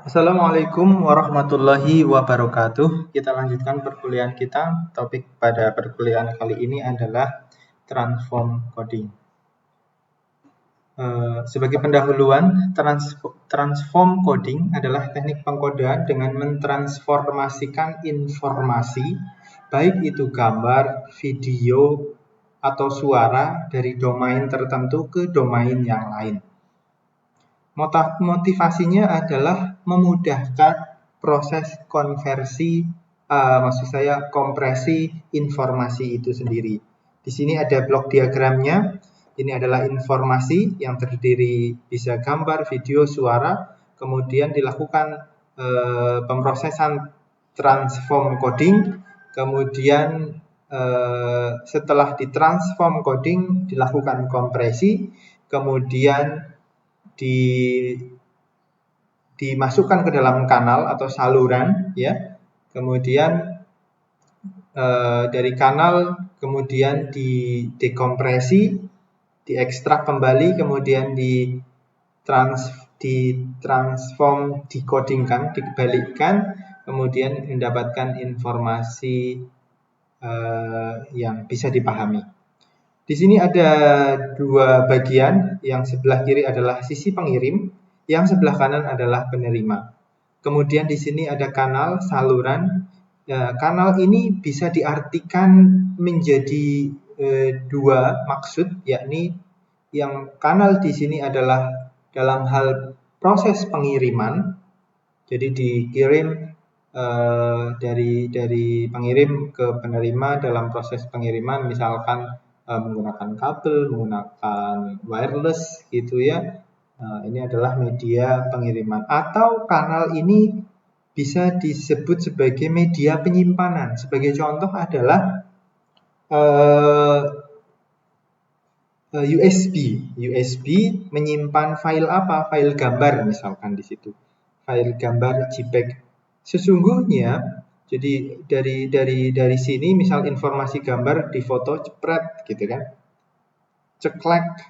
Assalamualaikum warahmatullahi wabarakatuh. Kita lanjutkan perkuliahan kita. Topik pada perkuliahan kali ini adalah transform coding. Sebagai pendahuluan, transform coding adalah teknik pengkodean dengan mentransformasikan informasi, baik itu gambar, video, atau suara dari domain tertentu ke domain yang lain. Motivasinya adalah memudahkan proses konversi, kompresi informasi itu sendiri. Di sini ada blok diagramnya. Ini adalah informasi yang terdiri bisa gambar, video, suara. Kemudian dilakukan pemrosesan transform coding. Kemudian setelah ditransform coding dilakukan kompresi. Kemudian dimasukkan ke dalam kanal atau saluran, ya. Kemudian dari kanal kemudian didekompresi, diekstrak kembali, kemudian ditransform, dikodingkan, dibalikkan, kemudian mendapatkan informasi yang bisa dipahami. Di sini ada dua bagian, yang sebelah kiri adalah sisi pengirim, yang sebelah kanan adalah penerima. Kemudian di sini ada kanal, saluran. Kanal ini bisa diartikan menjadi dua maksud, yakni yang kanal di sini adalah dalam hal proses pengiriman. Jadi dikirim dari pengirim ke penerima dalam proses pengiriman, misalkan menggunakan kabel, menggunakan wireless gitu ya. Ini adalah media pengiriman. Atau kanal ini bisa disebut sebagai media penyimpanan. Sebagai contoh adalah USB menyimpan file apa? File gambar misalkan di situ. File gambar JPEG. Sesungguhnya jadi dari sini misal informasi gambar di foto jepret gitu kan. Ceklek.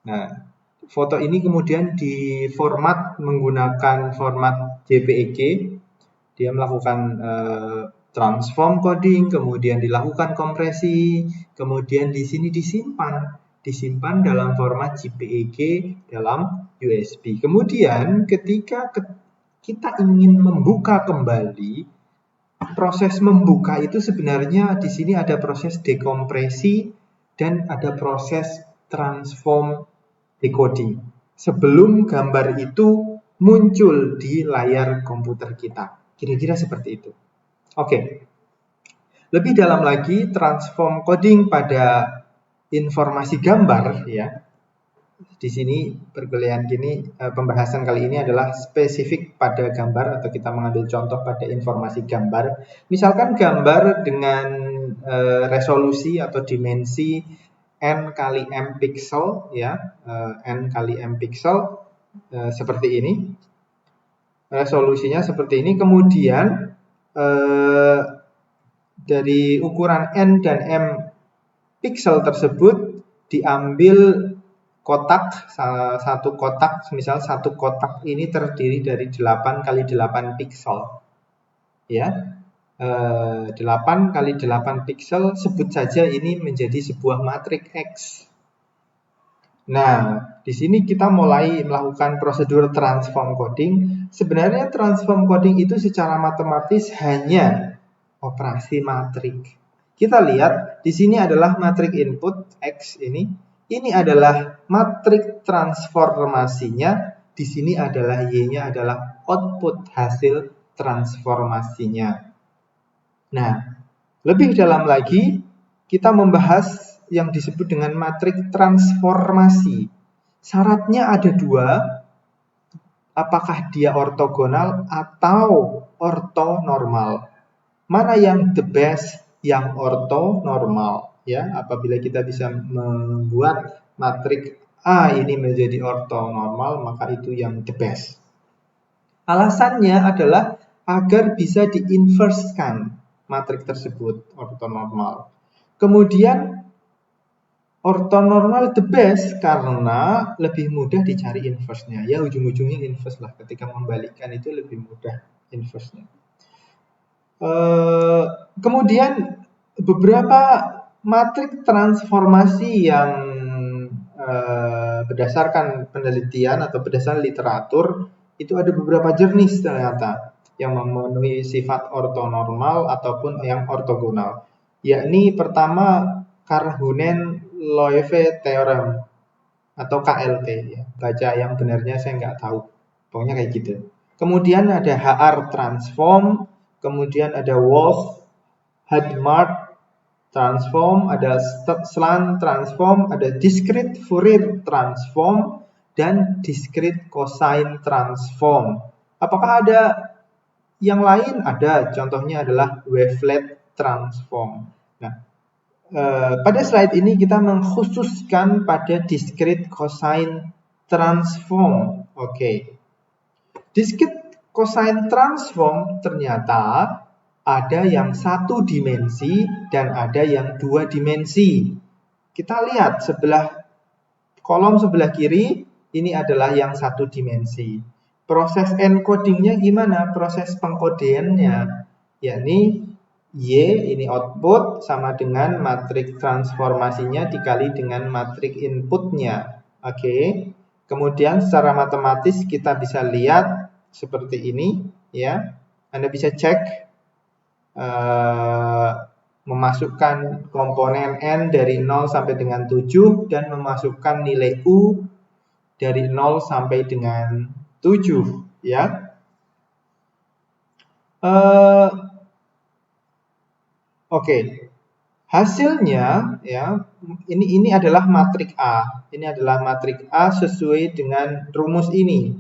Nah, foto ini kemudian diformat menggunakan format JPEG. Dia melakukan transform coding, kemudian dilakukan kompresi, kemudian di sini disimpan dalam format JPEG dalam USB. Kemudian ketika kita ingin membuka kembali, proses membuka itu sebenarnya di sini ada proses dekompresi dan ada proses transform decoding. Sebelum gambar itu muncul di layar komputer kita. Kira-kira seperti itu. Oke. Lebih dalam lagi, transform coding pada informasi gambar ya. Di sini perkuliahan pembahasan kali ini adalah spesifik pada gambar, atau kita mengambil contoh pada informasi gambar. Misalkan gambar dengan resolusi atau dimensi n kali m pixel ya, n kali m pixel seperti ini. Resolusinya seperti ini. Kemudian dari ukuran n dan m pixel tersebut diambil kotak, satu kotak, misal satu kotak ini terdiri dari 8 kali 8 pixel ya, 8 kali 8 pixel, sebut saja ini menjadi sebuah matriks X. Nah, di sini kita mulai melakukan prosedur transform coding. Sebenarnya transform coding itu secara matematis hanya operasi matriks. Kita lihat di sini adalah matriks input X ini. Ini adalah matriks transformasinya. Di sini adalah Y-nya adalah output hasil transformasinya. Nah, lebih dalam lagi kita membahas yang disebut dengan matriks transformasi. Syaratnya ada dua. Apakah dia ortogonal atau ortonormal? Mana yang the best? Yang ortonormal. Ya, apabila kita bisa membuat matriks A ini menjadi ortonormal, maka itu yang the best. Alasannya adalah agar bisa diinverskan matriks tersebut ortonormal. Kemudian Ortonormal the best karena lebih mudah dicari inverse-nya. Ya ujung-ujungnya inverse lah. Ketika membalikkan itu lebih mudah inverse-nya. Kemudian beberapa matrik transformasi yang berdasarkan penelitian atau berdasarkan literatur itu ada beberapa jenis ternyata yang memenuhi sifat ortonormal ataupun yang ortogonal. Yakni pertama Karhunen-Loewe Theorem atau KLT ya. Baca yang benarnya saya nggak tahu. Pokoknya kayak gitu. Kemudian ada HR transform, kemudian ada Wolff-Hadamard transform, ada Slant transform, ada discrete Fourier transform, dan discrete cosine transform. Apakah ada yang lain? Ada, contohnya adalah wavelet transform. Nah, pada slide ini kita mengkhususkan pada discrete cosine transform. Oke. Discrete cosine transform ternyata ada yang satu dimensi dan ada yang dua dimensi. Kita lihat kolom sebelah kiri ini adalah yang satu dimensi. Proses encodingnya gimana? Proses pengkodeannya, yakni Y ini output sama dengan matrik transformasinya dikali dengan matrik inputnya. Oke. Kemudian secara matematis kita bisa lihat seperti ini ya. Anda bisa cek memasukkan komponen N dari 0 sampai dengan 7 dan memasukkan nilai U dari 0 sampai dengan 7 ya. Oke. Hasilnya ya, ini adalah matrik A. Ini adalah matrik A sesuai dengan rumus ini.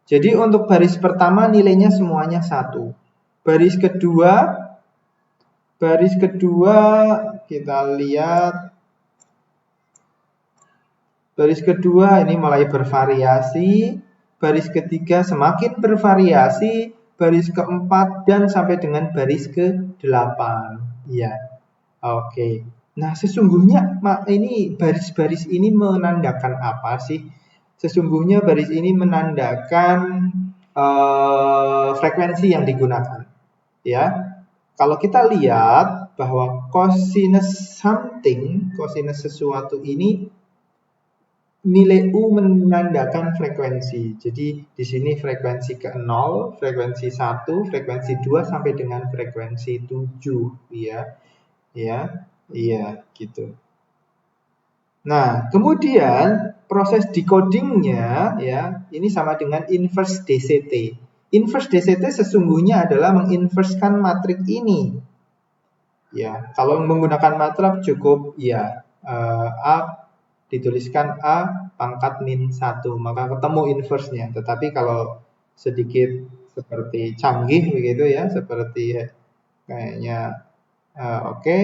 Jadi untuk baris pertama nilainya semuanya 1. Baris kedua kita lihat. Baris kedua ini mulai bervariasi. Baris ketiga semakin bervariasi. Baris keempat dan sampai dengan baris ke-8. Ya. Oke. Nah, sesungguhnya ini baris-baris ini menandakan apa sih? Sesungguhnya baris ini menandakan frekuensi yang digunakan. Ya. Kalau kita lihat bahwa cosinus something, cosinus sesuatu ini nilai U menandakan frekuensi. Jadi di sini frekuensi ke-0, frekuensi 1, frekuensi 2 sampai dengan frekuensi 7 ya. Iya, gitu. Nah, kemudian proses decodingnya ya, ini sama dengan inverse DCT. Inverse DCT sesungguhnya adalah menginverskan matrik ini. Ya, kalau menggunakan matrix cukup ya A dituliskan A pangkat min 1, maka ketemu inverse-nya. Tetapi kalau sedikit seperti canggih begitu ya, seperti kayaknya oke,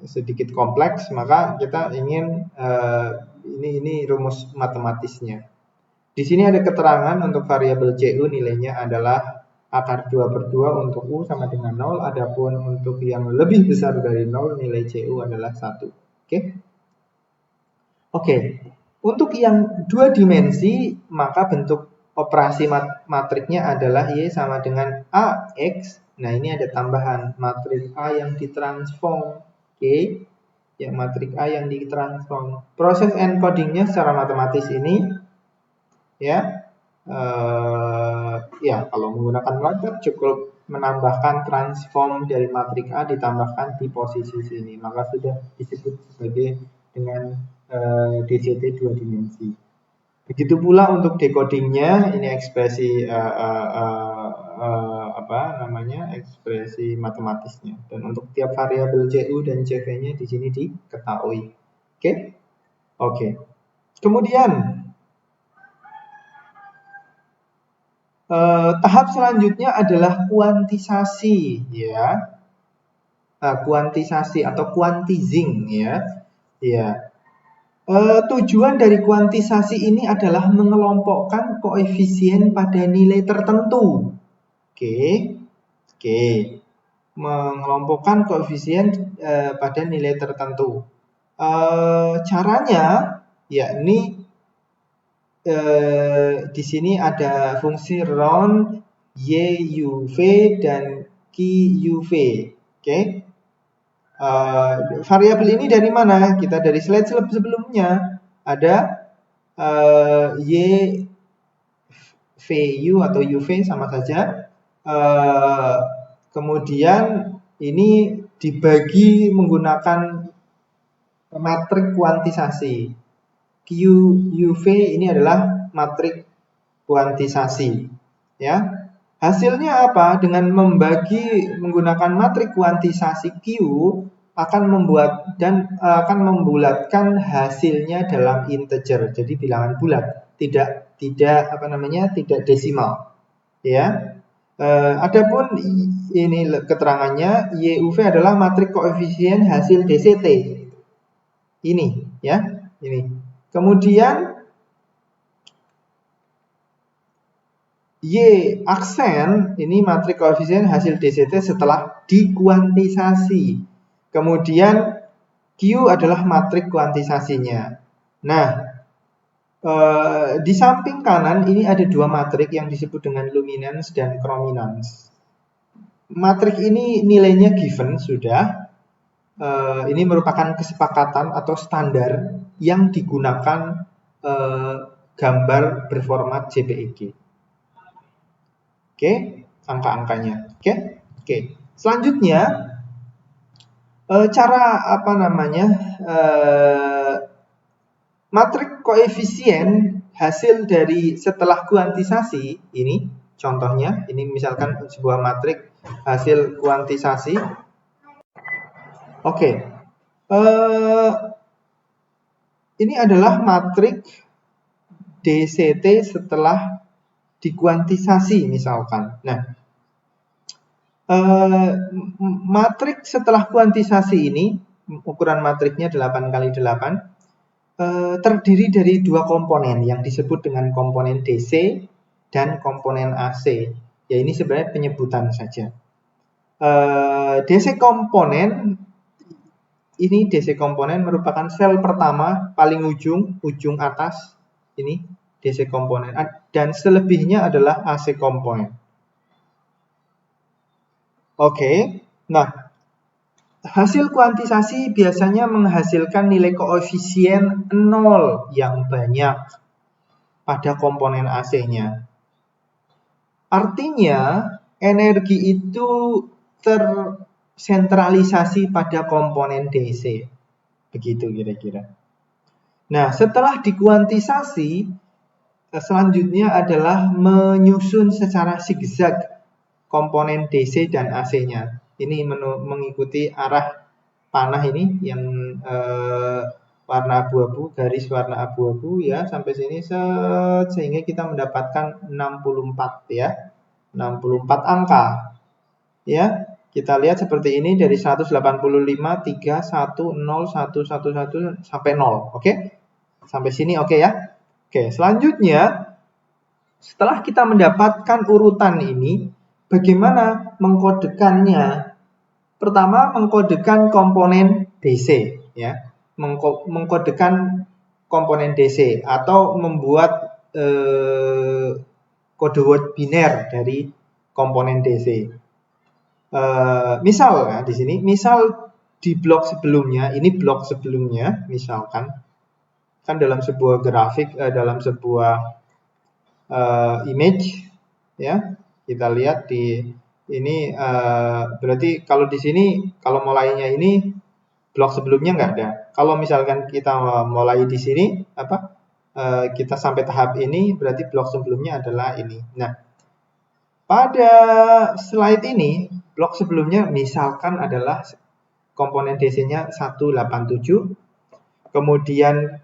sedikit kompleks, maka kita ingin ini rumus matematisnya. Di sini ada keterangan untuk variabel CU nilainya adalah akar 2/2 untuk U sama dengan 0, adapun untuk yang lebih besar dari 0 nilai CU adalah 1. Oke. Untuk yang dua dimensi maka bentuk operasi matriknya adalah Y sama dengan AX. Nah, ini ada tambahan matrik A yang ditransform. Oke. Ya, matrik A yang ditransform. Proses encodingnya secara matematis ini ya, kalau menggunakan matrix cukup menambahkan transform dari matrik A ditambahkan di posisi sini, maka sudah disebut sebagai dengan DCT dua dimensi. Begitu pula untuk decodingnya, ini ekspresi ekspresi matematisnya. Dan untuk tiap variabel CU dan CV-nya di sini diketahui. Oke. Kemudian tahap selanjutnya adalah kuantisasi ya. Kuantisasi atau quantizing ya. Tujuan dari kuantisasi ini adalah mengelompokkan koefisien pada nilai tertentu. Oke. Mengelompokkan koefisien pada nilai tertentu. Caranya yakni di sini ada fungsi round YUV dan QUV. Oke. Variabel ini dari mana? Kita dari slide sebelumnya ada Y VU atau UV sama saja. Kemudian ini dibagi menggunakan matrik kuantisasi. QUV ini adalah matrik kuantisasi. Ya, hasilnya apa? Dengan membagi menggunakan matrik kuantisasi Q akan membuat dan akan membulatkan hasilnya dalam integer. Jadi bilangan bulat, tidak tidak desimal. Ya. Adapun ini keterangannya YUV adalah matrik koefisien hasil DCT. Ini ya, ini. Kemudian Y aksen ini matrik koefisien hasil DCT setelah dikuantisasi. Kemudian Q adalah matrik kuantisasinya. Nah, di samping kanan ini ada dua matrik yang disebut dengan luminance dan chrominance. Matrik ini nilainya given sudah. Ini merupakan kesepakatan atau standar yang digunakan gambar berformat JPEG. Oke, angka-angkanya. Oke. Selanjutnya cara matrik koefisien hasil dari setelah kuantisasi ini contohnya, ini misalkan sebuah matrik hasil kuantisasi. Oke. Ini adalah matrik DCT setelah dikuantisasi misalkan. Nah, matrik setelah kuantisasi ini, ukuran matriknya 8x8, terdiri dari dua komponen yang disebut dengan komponen DC dan komponen AC. Ya, ini sebenarnya penyebutan saja. DC komponen merupakan sel pertama paling ujung atas ini DC komponen, dan selebihnya adalah AC komponen. Oke. Nah, hasil kuantisasi biasanya menghasilkan nilai koefisien 0 yang banyak pada komponen AC-nya. Artinya, energi itu tersentralisasi pada komponen DC. Begitu kira-kira. Nah, setelah dikuantisasi, selanjutnya adalah menyusun secara zigzag komponen DC dan AC-nya. Ini mengikuti arah panah ini yang warna abu-abu, garis warna abu-abu ya, sampai sini sehingga kita mendapatkan 64 ya. 64 angka. Ya, kita lihat seperti ini dari 185 3 1 0 1 1 1 sampai 0. Oke? Sampai sini oke ya? Oke, selanjutnya setelah kita mendapatkan urutan ini, bagaimana mengkodekannya? Pertama, mengkodekan komponen DC ya. Mengkodekan komponen DC atau membuat kode word biner dari komponen DC. Misal ya, di sini, misal di blok sebelumnya, ini blok sebelumnya misalkan kan dalam sebuah grafik, dalam sebuah image ya, kita lihat di ini berarti kalau di sini, kalau mulainya ini blok sebelumnya nggak ada. Kalau misalkan kita mulai di sini kita sampai tahap ini, berarti blok sebelumnya adalah ini. Nah, pada slide ini blok sebelumnya misalkan adalah komponen DC-nya 187, kemudian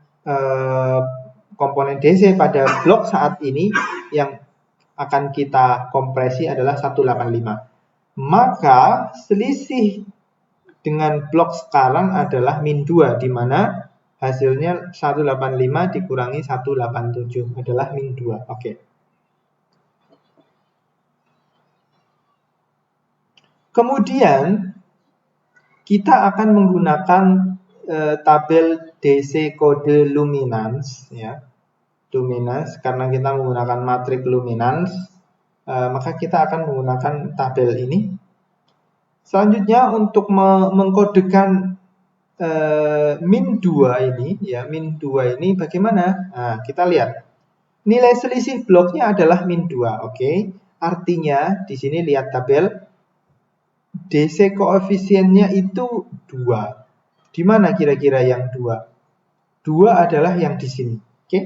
komponen DC pada blok saat ini yang akan kita kompresi adalah 185. Maka selisih dengan blok sekarang adalah min 2, di mana hasilnya 185 dikurangi 187 adalah min 2. Oke. Kemudian kita akan menggunakan tabel DC kode luminance ya. Luminance karena kita menggunakan matrik luminance, maka kita akan menggunakan tabel ini. Selanjutnya untuk mengkodekan min 2 ini ya, min 2 ini bagaimana? Nah, kita lihat. Nilai selisih bloknya adalah min 2, oke. Artinya di sini lihat tabel DC koefisiennya itu 2. Di mana kira-kira yang 2? 2 adalah yang di sini, oke.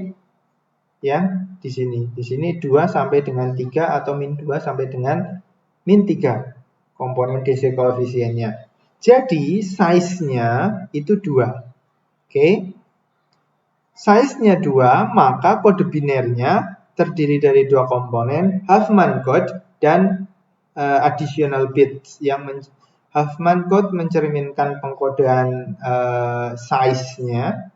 Yang di sini. Di sini 2 sampai dengan 3 atau min 2 sampai dengan min 3 komponen DC koefisiennya. Jadi size-nya itu 2. Oke. Size-nya 2, maka kode binernya terdiri dari 2 komponen, Huffman code dan additional bits. Huffman code mencerminkan pengkodean size-nya.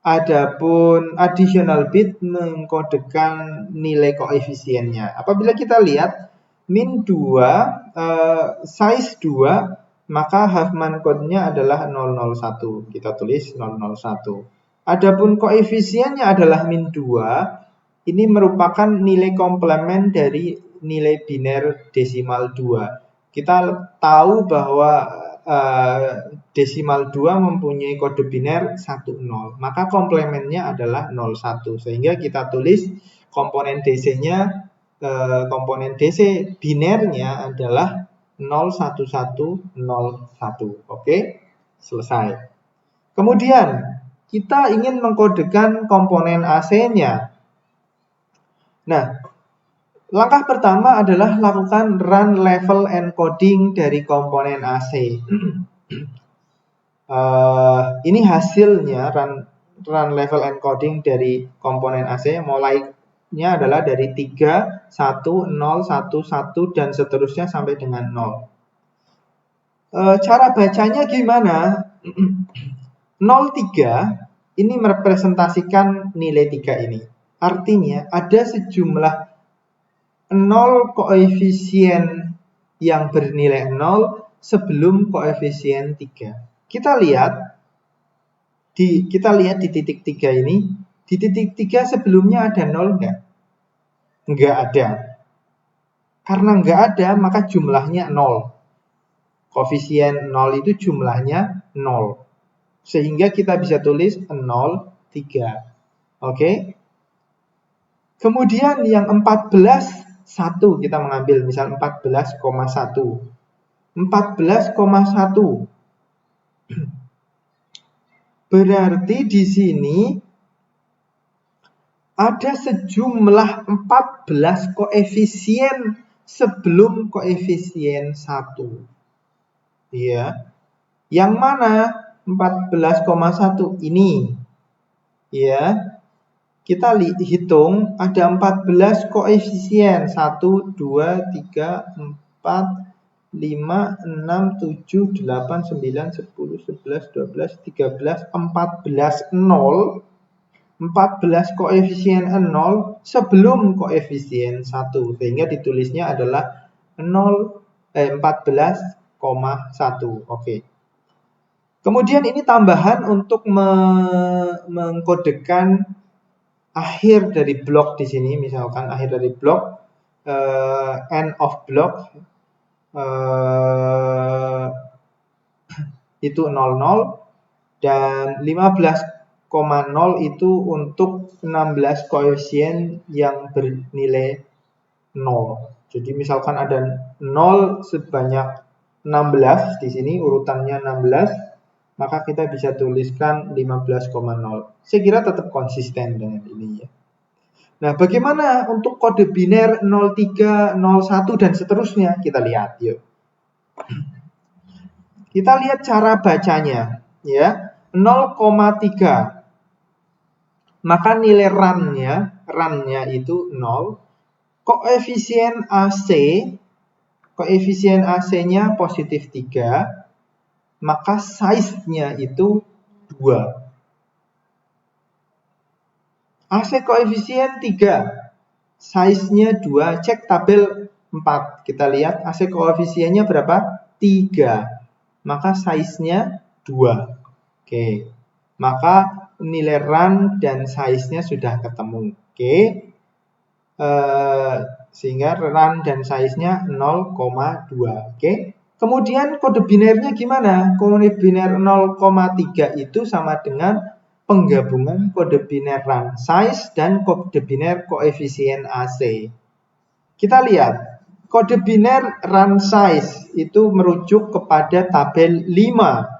Adapun additional bit mengkodekan nilai koefisiennya. Apabila kita lihat min 2, size 2, maka Huffman code-nya adalah 001. Kita tulis 001. Adapun koefisiennya adalah min 2. Ini merupakan nilai komplement dari nilai biner desimal 2. Kita tahu bahwa desimal 2 mempunyai kode biner 10, maka komplementnya adalah 01, sehingga kita tulis komponen DC-nya, komponen DC binernya adalah 01101. Oke, selesai. Kemudian kita ingin mengkodekan komponen AC-nya. Nah, langkah pertama adalah lakukan run level encoding dari komponen AC. Ini hasilnya run level encoding dari komponen AC, mulainya adalah dari 3, 1, 0, 1, 1 dan seterusnya sampai dengan 0. Cara bacanya gimana? 03 ini merepresentasikan nilai 3 ini. Artinya ada sejumlah 0 koefisien yang bernilai 0 sebelum koefisien 3. Kita lihat di titik 3 ini. Di titik 3 sebelumnya ada 0 enggak? Enggak ada. Karena enggak ada, maka jumlahnya 0. Koefisien 0 itu jumlahnya 0. Sehingga kita bisa tulis 0, 3. Oke? Kemudian yang 14, 1 kita mengambil, misal 14,1. 14,1. Berarti di sini ada sejumlah 14 koefisien sebelum koefisien 1. Ya. Yang mana 14,1 ini? Ya. Kita hitung ada 14 koefisien. 1, 2, 3, 4, 5, 6, 7, 8, 9, 10, 11, 12, 13, 14, 0. 14 koefisien 0 sebelum koefisien 1. Sehingga ditulisnya adalah 14,1. Oke. Kemudian ini tambahan untuk mengkodekan akhir dari blok di sini, misalkan akhir dari blok, end of block itu 00 dan 15,0 itu untuk 16 koefisien yang bernilai 0. Jadi misalkan ada 0 sebanyak 16 di sini, urutannya 16. Maka kita bisa tuliskan 15,0. Saya kira tetap konsisten dengan ini ya. Nah, bagaimana untuk kode biner 03, 01 dan seterusnya? Kita lihat yuk. Kita lihat cara bacanya ya. 0,3. Maka nilai run-nya itu 0. Koefisien AC-nya positif 3. Maka size-nya itu 2. AC koefisien 3. Size-nya 2. Cek tabel 4. Kita lihat AC koefisiennya berapa? 3. Maka size-nya 2. Oke, maka nilai run dan size-nya sudah ketemu. Oke, sehingga run dan size-nya 0,2. Oke, kemudian kode binernya gimana? Kode biner 0,3 itu sama dengan penggabungan kode biner run size dan kode biner koefisien AC. Kita lihat, kode biner run size itu merujuk kepada tabel 5.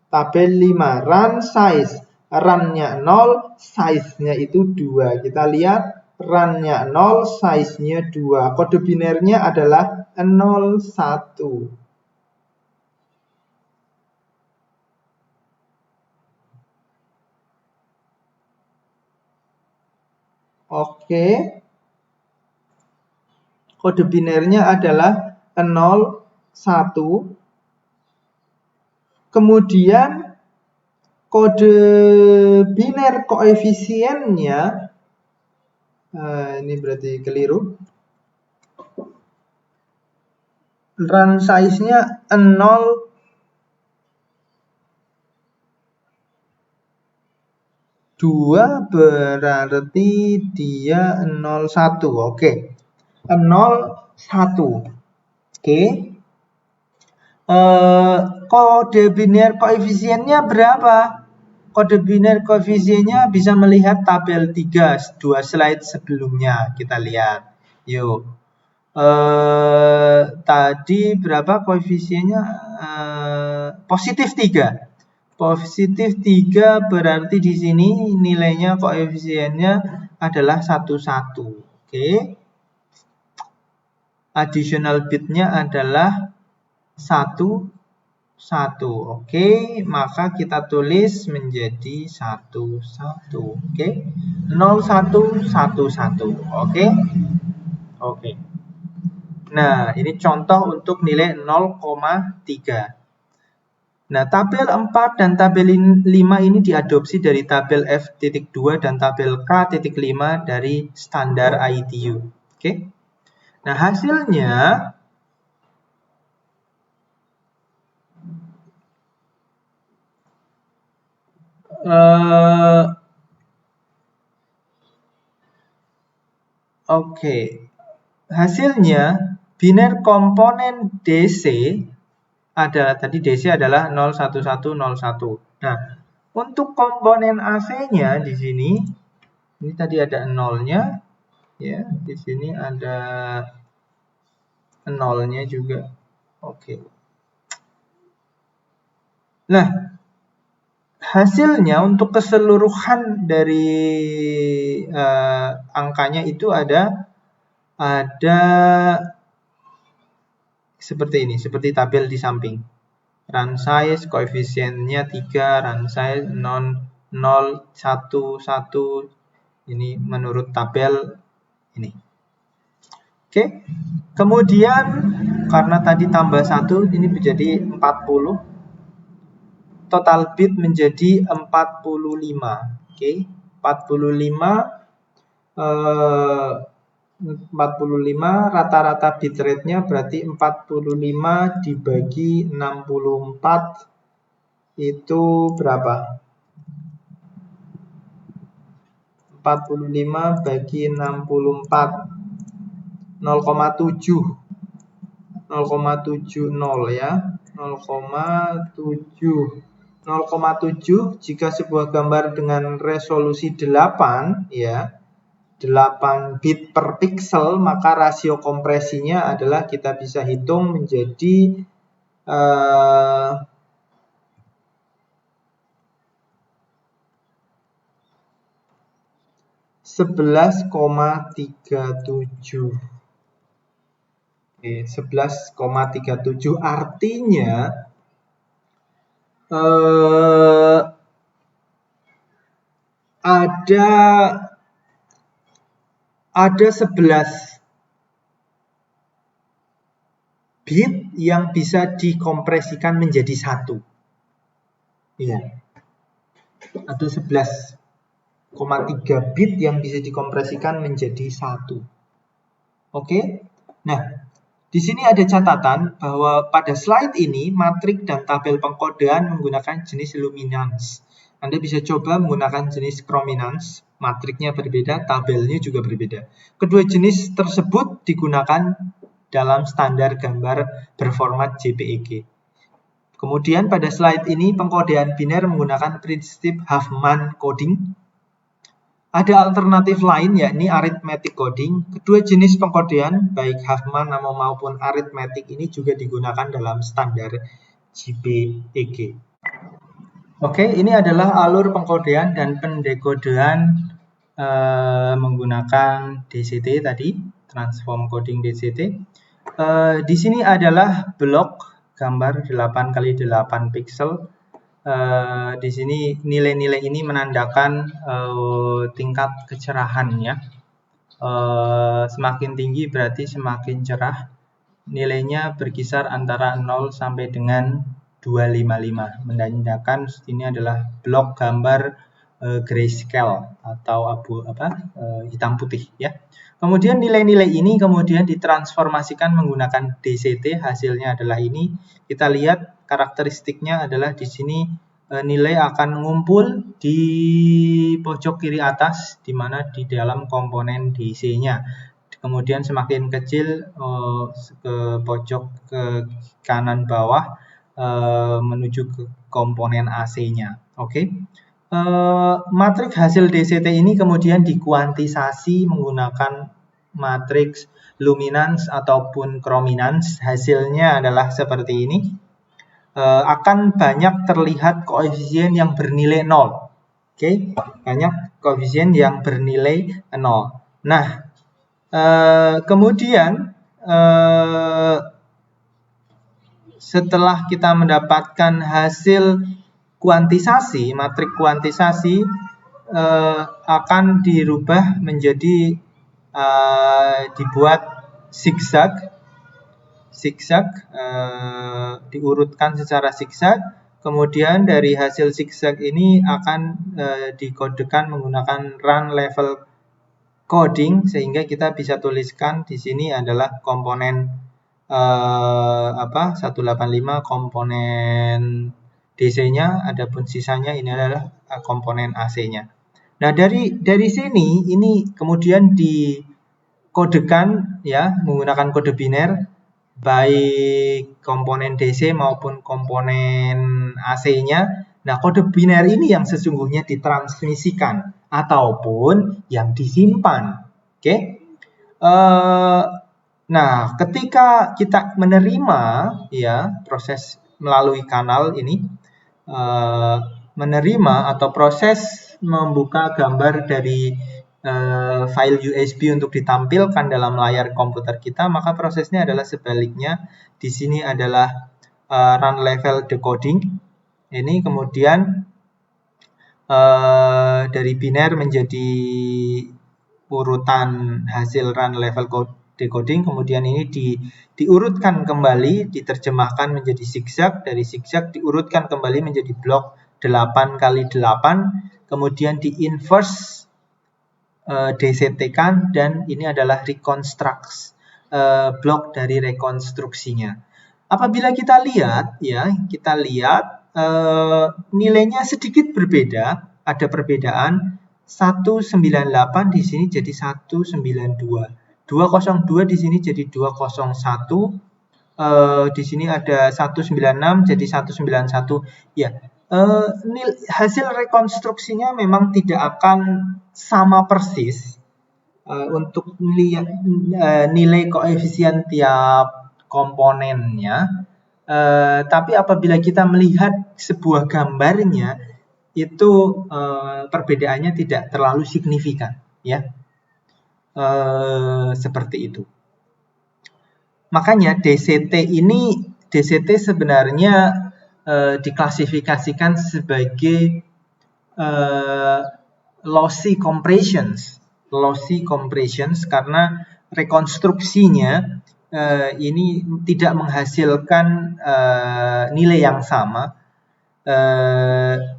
Tabel 5, run size. Run-nya 0, size-nya itu 2. Kita lihat, run-nya 0, size-nya 2. Kode binernya adalah 0, 1. Oke. Kode binernya adalah 0, 1. Kemudian kode biner koefisiennya, ini berarti keliru. Run size-nya 0, 2 berarti dia 01. Oke. 01. Oke. Kode biner koefisiennya berapa? Kode biner koefisiennya bisa melihat tabel 3, 2 slide sebelumnya. Kita lihat. Yuk. Tadi berapa koefisiennya? Positif 3. Positif 3 berarti di sini nilainya koefisiennya adalah 11. Oke. Additional bitnya adalah 1, 1. Oke, maka kita tulis menjadi 1, 1. Oke. 0, 1, 1, 1. Oke. Oke. Nah, ini contoh untuk nilai 0,3. Nah, tabel 4 dan tabel 5 ini diadopsi dari tabel F.2 dan tabel K.5 dari standar ITU. Oke. Nah, hasilnya oke. Hasilnya biner komponen DC adalah tadi DC adalah 01101. Nah, untuk komponen AC-nya di sini ini tadi ada 0-nya ya, di sini ada 0-nya juga. Oke. Nah, hasilnya untuk keseluruhan dari angkanya itu ada seperti ini, seperti tabel di samping. Run size koefisiennya 3, run size 0, 0, 1, 1. Ini menurut tabel ini. Oke. Kemudian karena tadi tambah 1 ini menjadi 40. Total bit menjadi 45. Oke. 45 rata-rata bitrate-nya berarti 45 dibagi 64 itu berapa? 45 bagi 64 0,7 0,70 ya. 0,7 jika sebuah gambar dengan resolusi 8 ya, 8 bit per pixel, maka rasio kompresinya adalah kita bisa hitung menjadi 11,37. Oke, 11,37 artinya ada 11 bit yang bisa dikompresikan menjadi 1. Iya. Ada 11,3 bit yang bisa dikompresikan menjadi 1. Oke. Nah, Di sini ada catatan bahwa pada slide ini matrik dan tabel pengkodean menggunakan jenis luminance. Anda bisa coba menggunakan jenis chrominance, matriknya berbeda, tabelnya juga berbeda. Kedua jenis tersebut digunakan dalam standar gambar berformat JPEG. Kemudian pada slide ini pengkodean biner menggunakan prinsip Huffman coding. Ada alternatif lain yakni arithmetic coding. Kedua jenis pengkodean baik Huffman maupun arithmetic ini juga digunakan dalam standar JPEG. Oke, ini adalah alur pengkodean dan pendekodean menggunakan DCT tadi, transform coding DCT. Di sini adalah blok gambar 8x8 pixel. Di sini nilai-nilai ini menandakan tingkat kecerahannya. Semakin tinggi berarti semakin cerah. Nilainya berkisar antara 0 sampai dengan 255. Menandakan ini adalah blok gambar grayscale atau hitam putih ya. Kemudian nilai-nilai ini kemudian ditransformasikan menggunakan DCT, hasilnya adalah ini. Kita lihat karakteristiknya adalah di sini nilai akan mengumpul di pojok kiri atas, di mana di dalam komponen DC-nya. Kemudian semakin kecil ke pojok ke kanan bawah menuju ke komponen AC-nya. Oke. Matrik hasil DCT ini kemudian dikuantisasi menggunakan matriks luminance ataupun chrominance. Hasilnya adalah seperti ini. Akan banyak terlihat koefisien yang bernilai 0. Oke, banyak koefisien yang bernilai 0. Nah, kemudian setelah kita mendapatkan hasil kuantisasi, matrik kuantisasi akan dirubah menjadi dibuat zigzag, diurutkan secara zigzag. Kemudian dari hasil zigzag ini akan dikodekan menggunakan run level coding, sehingga kita bisa tuliskan di sini adalah komponen 185 komponen DC-nya, adapun sisanya ini adalah komponen AC-nya. Nah, dari sini ini kemudian dikodekan ya menggunakan kode biner baik komponen DC maupun komponen AC-nya. Nah, kode biner ini yang sesungguhnya ditransmisikan ataupun yang disimpan. Oke. Nah, ketika kita menerima ya proses melalui kanal ini menerima atau proses membuka gambar dari file USB untuk ditampilkan dalam layar komputer kita, maka prosesnya adalah sebaliknya. Di sini adalah run level decoding. Ini kemudian dari biner menjadi urutan hasil run level decoding, kemudian ini diurutkan kembali, diterjemahkan menjadi zigzag, dari zigzag diurutkan kembali menjadi blok 8x8, kemudian di-inverse DCT-kan, dan ini adalah reconstruct, blok dari rekonstruksinya. Apabila kita lihat ya, nilainya sedikit berbeda, ada perbedaan 198 di sini jadi 192. 202 di sini jadi 201. Di sini ada 196 jadi 191. Ya, hasil rekonstruksinya memang tidak akan sama persis untuk nilai koefisien tiap komponennya. Tapi apabila kita melihat sebuah gambarnya, itu perbedaannya tidak terlalu signifikan, ya. Seperti itu. Makanya DCT sebenarnya diklasifikasikan sebagai lossy compressions karena rekonstruksinya ini tidak menghasilkan nilai yang sama.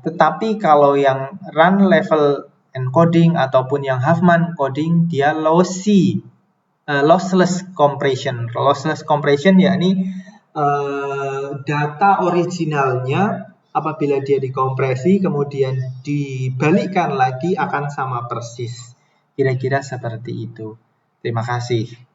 Tetapi kalau yang run level encoding ataupun yang Huffman coding, dia lossy lossless compression. Lossless compression yakni data originalnya apabila dia dikompresi kemudian dibalikkan lagi akan sama persis. Kira-kira seperti itu. Terima kasih.